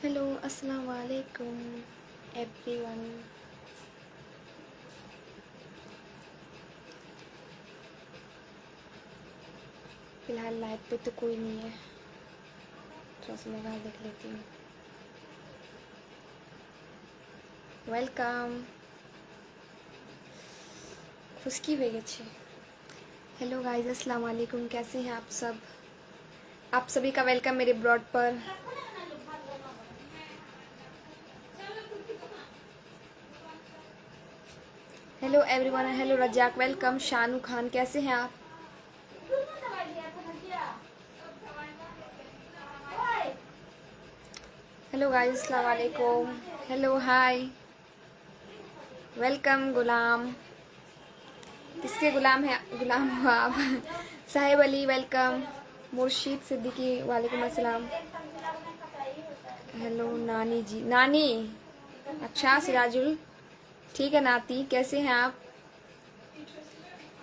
Hello अस्सलाम वालेकुम everyone. फ़िलहाल लाइव पे तो कोई नहीं है, थोड़ा सा मोबाइल देख लेती हूँ। वेलकम खुशकी बेग अच्छे। हेलो गाइस अस्सलाम वालेकुम, कैसे हैं आप सब? आप सभी का वेलकम मेरे ब्लॉग पर। Hello everyone, hello Razak, welcome. Shanu Khan कैसे हैं आप? हेलो गाइस अस्सलाम वालेकुम, हेलो हाय, वेलकम। गुलाम, किसके गुलाम है? गुलाम हो आप? साहिब अली वेलकम। मुर्शीद सिद्दीकी वालेकुम अस्सलाम। हेलो नानी जी, नानी अच्छा सिराजुल, ठीक है नाती, कैसे हैं आप?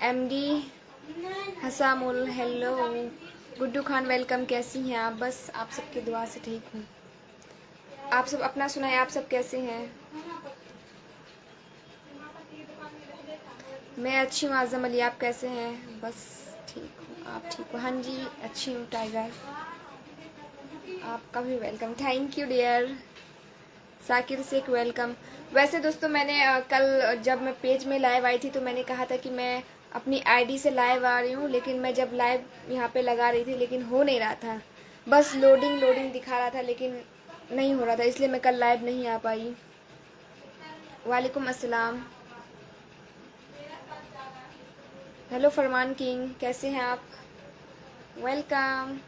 MD Hasamul hello. Guddu Khan welcome, कैसी हैं आप? बस आप सबकी दुआ से ठीक हूँ। आप सब अपना सुनाए, आप सब कैसे हैं? मैं अच्छी हूँ आज़म अली, आप कैसे हैं? बस ठीक हूँ, आप ठीक हो? हाँ जी अच्छी हूँ टाइगर, आपका भी welcome. Thank you dear. Sakir Shaikh welcome. वैसे दोस्तों मैंने कल जब मैं पेज में लाइव आई थी तो मैंने कहा था कि मैं अपनी आईडी से लाइव आ रही हूँ, लेकिन मैं जब लाइव यहाँ पे लगा रही थी लेकिन हो नहीं रहा था, बस लोडिंग लोडिंग दिखा रहा था लेकिन नहीं हो रहा था, इसलिए मैं कल लाइव नहीं आ पाई। वालेकुम अस्सलाम। हेलो फरमान किंग, कैसे हैं आप? वेलकम।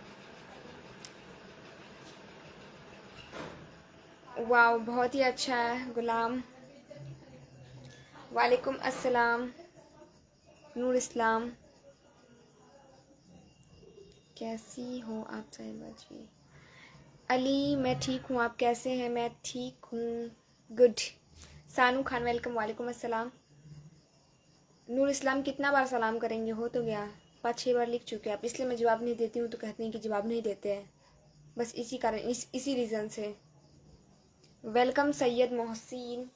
वाह बहुत ही अच्छा है गुलाम। वालेकुम अस्सलाम नूर इस्लाम, कैसी हो आप साहिबा जी? अली मैं ठीक हूँ, आप कैसे हैं? मैं ठीक हूँ, गुड। सानू खान वेलकम, वालेकुम अस्सलाम। नूर इस्लाम कितना बार सलाम करेंगे, हो तो गया, 5-6 बार लिख चुके हैं आप, इसलिए मैं जवाब नहीं देती हूँ तो कहते हैं कि जवाब नहीं देते हैं, बस इसी कारण इसी रीज़न से। वेलकम सैयद मोहसिन,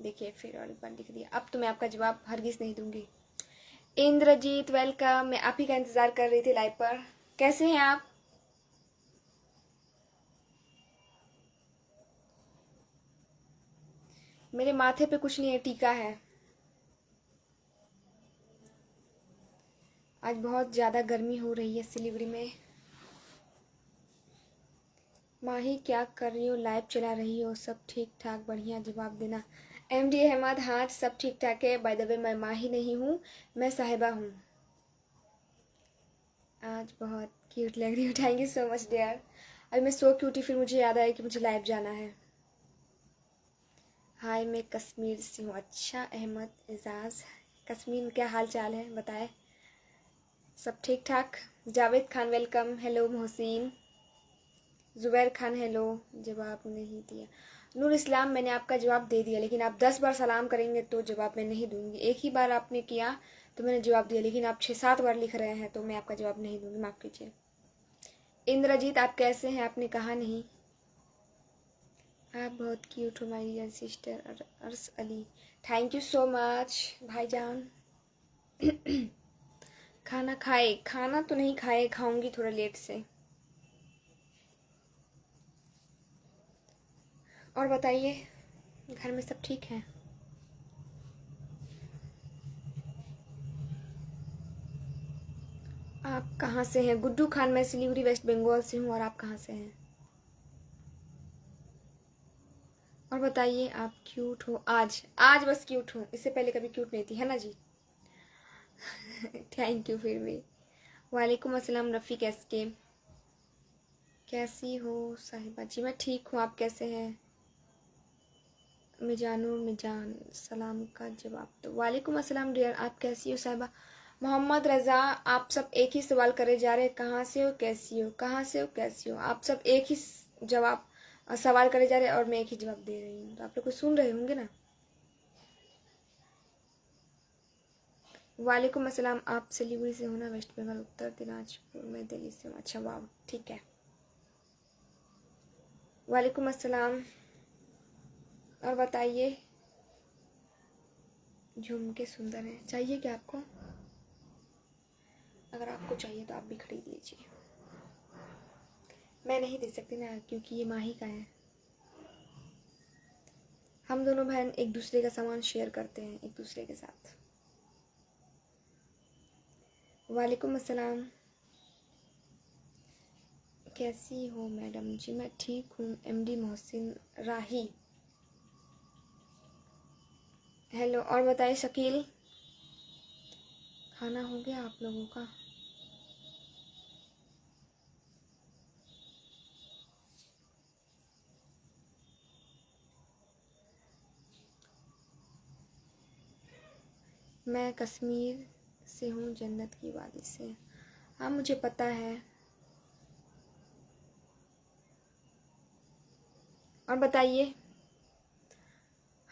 देखिए फिर और एक बार लिख दिया, अब तो मैं आपका जवाब हरगिज़ नहीं दूंगी। इंद्रजीत वेलकम, मैं आप ही का इंतज़ार कर रही थी लाइव पर, कैसे हैं आप? मेरे माथे पे कुछ नहीं है, टीका है। आज बहुत ज़्यादा गर्मी हो रही है सिलीगुड़ी में। माही क्या कर रही हो, लाइव चला रही हो? सब ठीक ठाक बढ़िया, जवाब देना। एमडी अहमद, हाँ सब ठीक ठाक है। बाय द वे मैं माही नहीं हूँ, मैं साहिबा हूँ। आज बहुत क्यूट लग रही हूँ, thank you so much dear. अभी मैं सो क्यूटी, फिर मुझे याद आया कि मुझे लाइव जाना है। हाय मैं कश्मीर से हूँ। अच्छा अहमद एजाज, कश्मीर में क्या हाल चाल है बताए? सब ठीक ठाक। Javed Khan welcome, hello Mohsin. Zubair Khan hello, जवाब नहीं दिया। नूर इस्लाम मैंने आपका जवाब दे दिया, लेकिन आप 10 बार सलाम करेंगे तो जवाब मैं नहीं दूंगी। एक ही बार आपने किया तो मैंने जवाब दिया, लेकिन आप 6-7 बार लिख रहे हैं तो मैं आपका जवाब नहीं दूंगी, माफ़ कीजिए। इंद्रजीत आप कैसे हैं, आपने कहा नहीं। आप बहुत क्यूट हो my dear sister. Arsh Ali, thank you so much भाईजान। खाना खाए? खाना तो नहीं खाए, खाऊंगी थोड़ा लेट से। और बताइए घर में सब ठीक है? आप कहाँ से हैं? गुड्डू खान, मैं सिलीगुड़ी वेस्ट बंगाल से हूँ। और आप कहाँ से हैं? और बताइए आप क्यूट हो? आज आज बस क्यूट हूँ, इससे पहले कभी क्यूट नहीं थी, है ना जी? थैंक यू फिर भी। वालेकुम अस्सलाम रफ़ीक एसके, कैसी हो साहिबा जी? मैं ठीक हूँ, आप कैसे हैं? मिजानुर मिजान, सलाम का जवाब दो। वालेकुम अस्सलाम डियर, आप कैसी हो साहिबा? मोहम्मद रज़ा, आप सब एक ही सवाल करे जा रहे हैं, कहाँ से हो कैसी हो, कहाँ से हो कैसी हो? आप सब एक ही जवाब सवाल करे जा रहे हैं और मैं एक ही जवाब दे रही हूँ, तो आप लोग को सुन रहे होंगे ना। वालेकुम अस्सलाम, आप सिलीगुड़ी से हो ना? वेस्ट बंगाल, उत्तर दिनाजपुर में, दिल्ली से हूँ। अच्छा वाह ठीक है। वालेकुम अस्सलाम। और बताइए। झुमके सुंदर हैं, चाहिए क्या आपको? अगर आपको चाहिए तो आप भी खरीद लीजिए। मैं नहीं दे सकती ना, क्योंकि ये माही का है। हम दोनों बहन एक दूसरे का सामान शेयर करते हैं एक दूसरे के साथ। वालेकुम अस्सलाम। कैसी हो मैडम जी? मैं ठीक हूँ। एमडी मोहसिन राही। हेलो। और बताइए शकील, खाना हो गया आप लोगों का? मैं कश्मीर से हूँ, जन्नत की वादी से। हाँ मुझे पता है। और बताइए।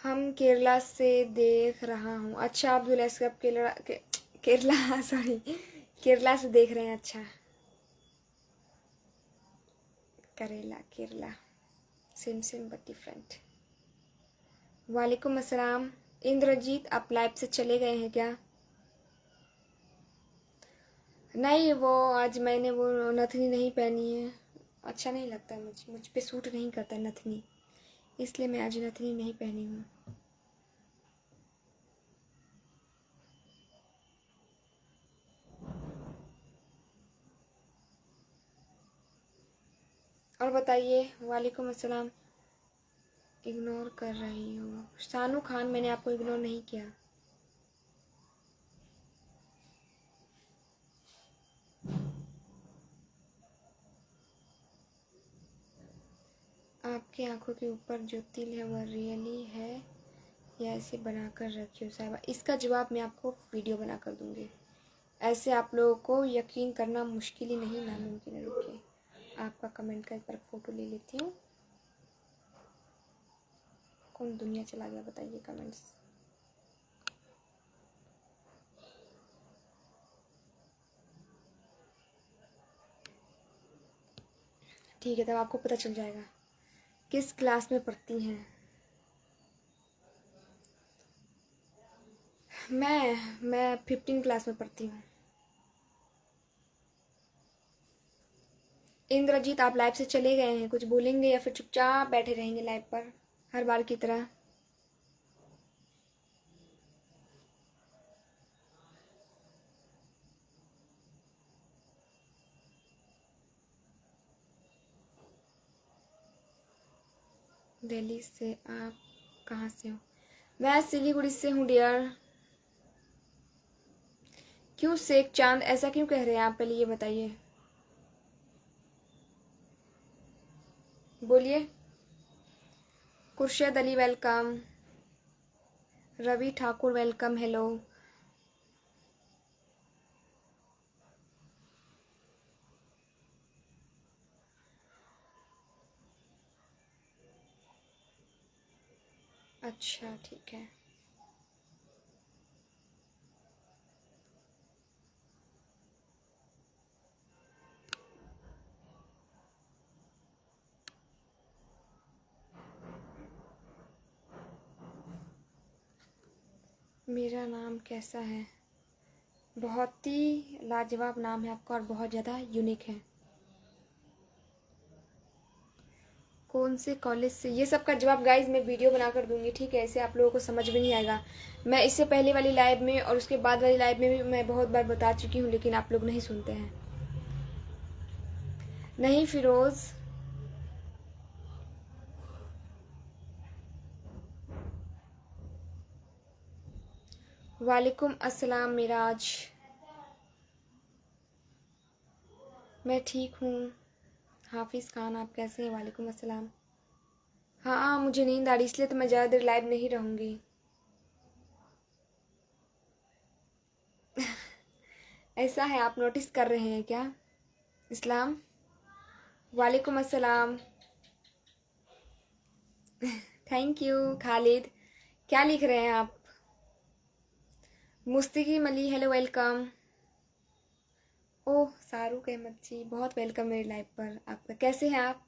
हम केरला से देख रहा हूँ। अच्छा अब्दुल असकब केरला सॉरी केरला से देख रहे हैं। अच्छा करेला Kerala, same same but different. वालेकुम अस्सलाम। इंद्रजीत आप लाइव से चले गए हैं क्या? नहीं, वो आज मैंने वो नथनी नहीं पहनी है। अच्छा नहीं लगता, मुझ पे सूट नहीं करता नथनी, इसलिए मैं आज नथनी नहीं पहनी हूँ। और बताइए। वालेकुम अस्सलाम। इग्नोर कर रही हूँ सानू खान, मैंने आपको इग्नोर नहीं किया। आपकी आंखों के ऊपर जो तिल है वह रियली है या ऐसे बनाकर रखी हो साहिबा? इसका जवाब मैं आपको वीडियो बनाकर दूंगी। ऐसे आप लोगों को यकीन करना मुश्किल ही नहीं, नामुमकिन है। रुकिए, आपका कमेंट का एक बार फोटो ले लेती हूँ। कौन दुनिया चला गया बताइए कमेंट्स। ठीक है, तब आपको पता चल जाएगा किस क्लास में पढ़ती हैं। मैं 15 क्लास में पढ़ती हूँ। इंद्रजीत आप लाइव से चले गए हैं, कुछ बोलेंगे या फिर चुपचाप बैठे रहेंगे लाइव पर हर बार की तरह? दिल्ली से। आप कहाँ से हो? मैं सिलीगुड़ी से हूँ डियर। क्यों शेख चांद ऐसा क्यों कह रहे हैं आप, पहले ये बताइए। बोलिए। Khurshad Ali welcome. Ravi Thakur welcome. Hello. अच्छा ठीक है। मेरा नाम कैसा है? बहुत ही लाजवाब नाम है आपका और बहुत ज़्यादा यूनिक है। कौन से कॉलेज से? ये सब का जवाब गाइज मैं वीडियो बनाकर दूंगी, ठीक है? ऐसे आप लोगों को समझ में नहीं आएगा। मैं इससे पहले वाली लाइव में और उसके बाद वाली लाइव में भी मैं बहुत बार बता चुकी हूँ, लेकिन आप लोग नहीं सुनते हैं। नहीं फिरोज। वालेकुम अस्सलाम मिराज। मैं ठीक हूँ। हाफिज़ खान आप कैसे हैं? वालेकुम अस्सलाम। हाँ मुझे नींद आ रही, इसलिए तो मैं ज़्यादा देर लाइव नहीं रहूँगी। ऐसा है, आप नोटिस कर रहे हैं क्या? इस्लाम। वालेकुम अस्सलाम। Thank you Khalid. क्या लिख रहे हैं आप? मुस्तकी मली हेलो वेलकम। ओह शाहरुख अहमद जी बहुत वेलकम मेरी लाइव पर आपका। कैसे हैं आप?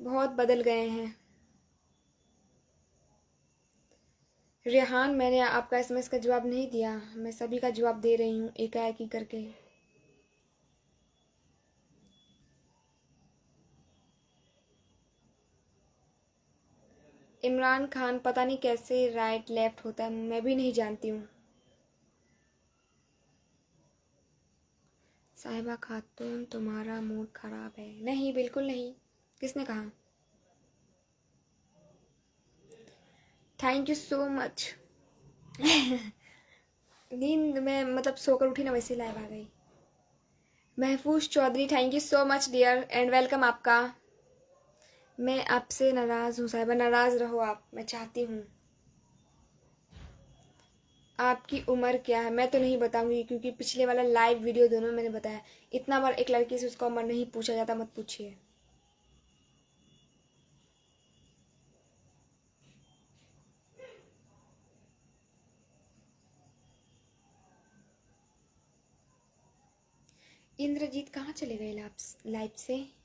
बहुत बदल गए हैं। रेहान, मैंने आपका एसएमएस का जवाब नहीं दिया, मैं सभी का जवाब दे रही हूँ एकाएक ही करके। इमरान खान, पता नहीं कैसे राइट लेफ्ट होता है, मैं भी नहीं जानती हूँ। साहिबा खातून, तुम्हारा मूड खराब है? नहीं, बिल्कुल नहीं। किसने कहा? Thank you so much. नींद में मतलब सोकर उठी ना, वैसे लाइव आ गई। Mahfooz Chaudhary, thank you so much dear and welcome आपका। मैं आपसे नाराज़ हूँ साहिबा, नाराज़ रहो आप, मैं चाहती हूँ। आपकी उम्र क्या है? मैं तो नहीं बताऊंगी, क्योंकि पिछले वाला लाइव वीडियो दोनों मैंने बताया। इतना बार एक लड़की से उसका उम्र नहीं पूछा जाता, मत पूछिए। इंद्रजीत कहाँ चले गए लाइव से?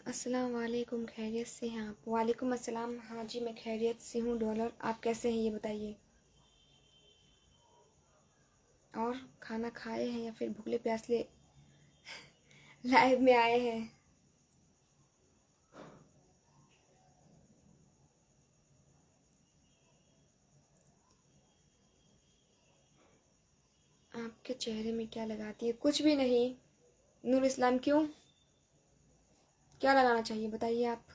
अस्सलाम वालेकुम, खैरियत से हैं आप? वालेकुम अस्सलाम, हाँ जी मैं खैरियत से हूँ डॉलर। आप कैसे हैं ये बताइए। और खाना खाए हैं या फिर भूखले प्यासले लाइव में आए हैं? आपके चेहरे में क्या लगाती है? कुछ भी नहीं। नूर इस्लाम, क्यों? क्या लगाना चाहिए बताइए आप।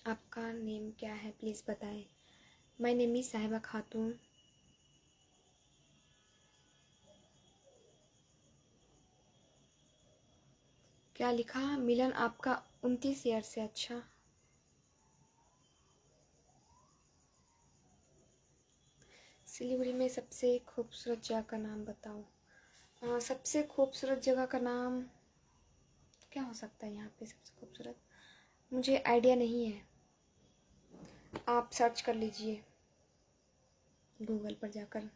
आपका नेम क्या है प्लीज़ बताएं। माय नेम इज़ साहिबा खातून। क्या लिखा? मिलन आपका 29 ईयर से। अच्छा, सिलीगुड़ी में सबसे खूबसूरत जगह का नाम बताओ। सबसे खूबसूरत जगह का नाम क्या हो सकता है यहाँ पे सबसे खूबसूरत? मुझे आइडिया नहीं है, आप सर्च कर लीजिए गूगल पर जाकर।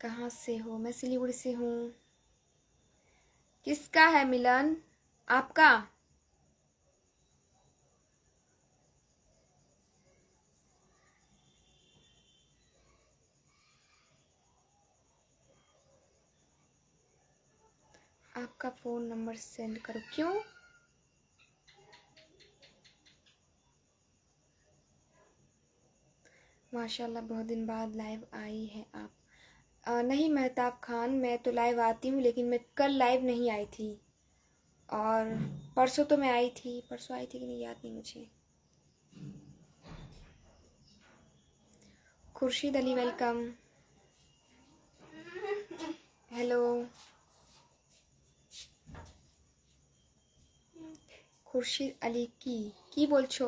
कहाँ से हो? मैं सिलीगुड़ी से हूँ। किसका है मिलन? आपका? आपका फ़ोन नंबर सेंड करो। क्यों? माशाल्लाह, बहुत दिन बाद लाइव आई है आप। नहीं मेहताब खान, मैं तो लाइव आती हूँ, लेकिन मैं कल लाइव नहीं आई थी। और परसों तो मैं आई थी, परसों आई थी कि नहीं याद नहीं मुझे। खुर्शीद अली, वेलकम। हेलो खुर्शीद अली की बोल छो?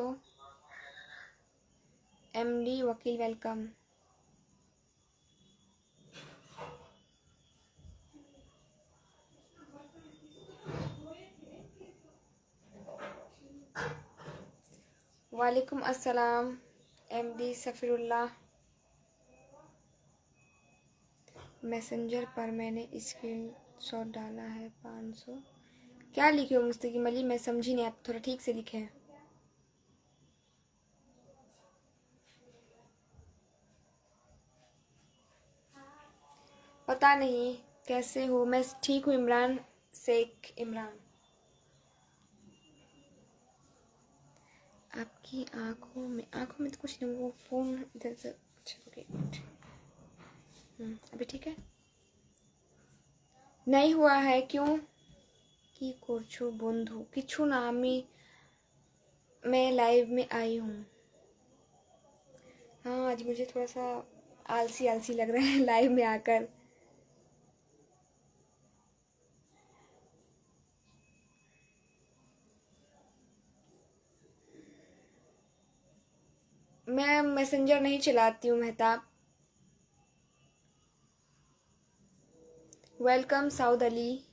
एमडी वकील, वेलकम। वालेकुम अस्सलाम एमडी सफ़ीरुल्लाह। मैसेंजर पर मैंने स्क्रीनशॉट डाला है 500। क्या लिखे हो मुस्तकीम अली? मैं समझी नहीं, आप थोड़ा ठीक से लिखें। पता नहीं कैसे हो। मैं ठीक हूँ इमरान शेख इमरान। आपकी आंखों में तो कुछ नहीं, वो फ़ोन इधर से। अच्छा ओके, अभी ठीक है? नहीं हुआ है, क्यों? की करछो बंधु? किछु ना, मैं लाइव में आई हूँ। हाँ, आज मुझे थोड़ा सा आलसी आलसी लग रहा है लाइव में आकर। मैं मैसेंजर नहीं चलाती हूँ मेहताब। Welcome Saud Ali.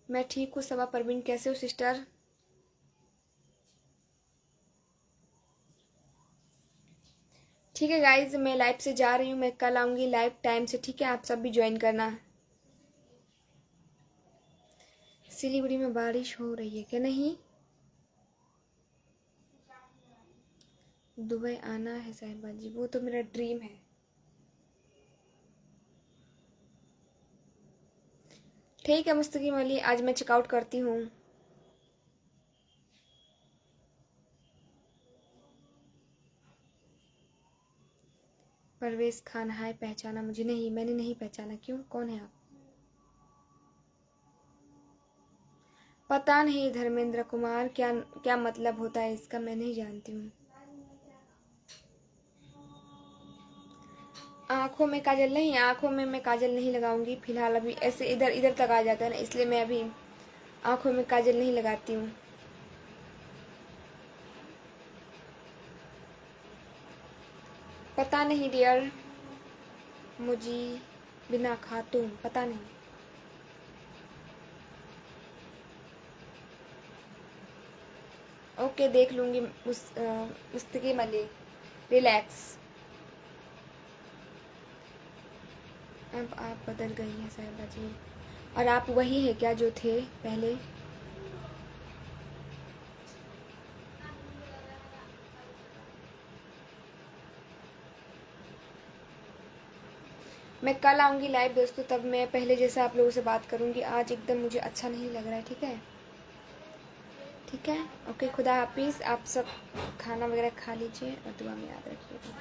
मैं ठीक हूँ सबा परवीन, कैसे हो सिस्टर? ठीक है गाइज, मैं लाइव से जा रही हूँ, मैं कल आऊँगी लाइव टाइम से, ठीक है? आप सब भी ज्वाइन करना। सिलीगुड़ी में बारिश हो रही है क्या? नहीं, दुबई आना है साहिबा जी, वो तो मेरा ड्रीम है। ठीक है मुस्तकीम अली, आज मैं चेकआउट करती हूँ। परवेज खान, हाय, पहचाना मुझे? नहीं, मैंने नहीं पहचाना। क्यों, कौन है आप? पता नहीं धर्मेंद्र कुमार, क्या क्या मतलब होता है इसका, मैं नहीं जानती हूँ। आँखों में काजल नहीं, आँखों में मैं काजल नहीं लगाऊंगी फिलहाल, अभी ऐसे इधर इधर तक आ जाता है ना, इसलिए मैं अभी आँखों में काजल नहीं लगाती हूँ। पता नहीं डियर, मुझे बिना खातून, पता नहीं। ओके, देख लूँगी मुस्तकीम अली, रिलैक्स। अब आप बदल गई हैं साहिबा जी, और आप वही है क्या जो थे पहले? मैं कल आऊँगी लाइव दोस्तों, तब मैं पहले जैसा आप लोगों से बात करूँगी। आज एकदम मुझे अच्छा नहीं लग रहा है, ठीक है? ठीक है, ओके, खुदा हाफिज़। आप सब खाना वगैरह खा लीजिए और दुआ में याद रखिएगा।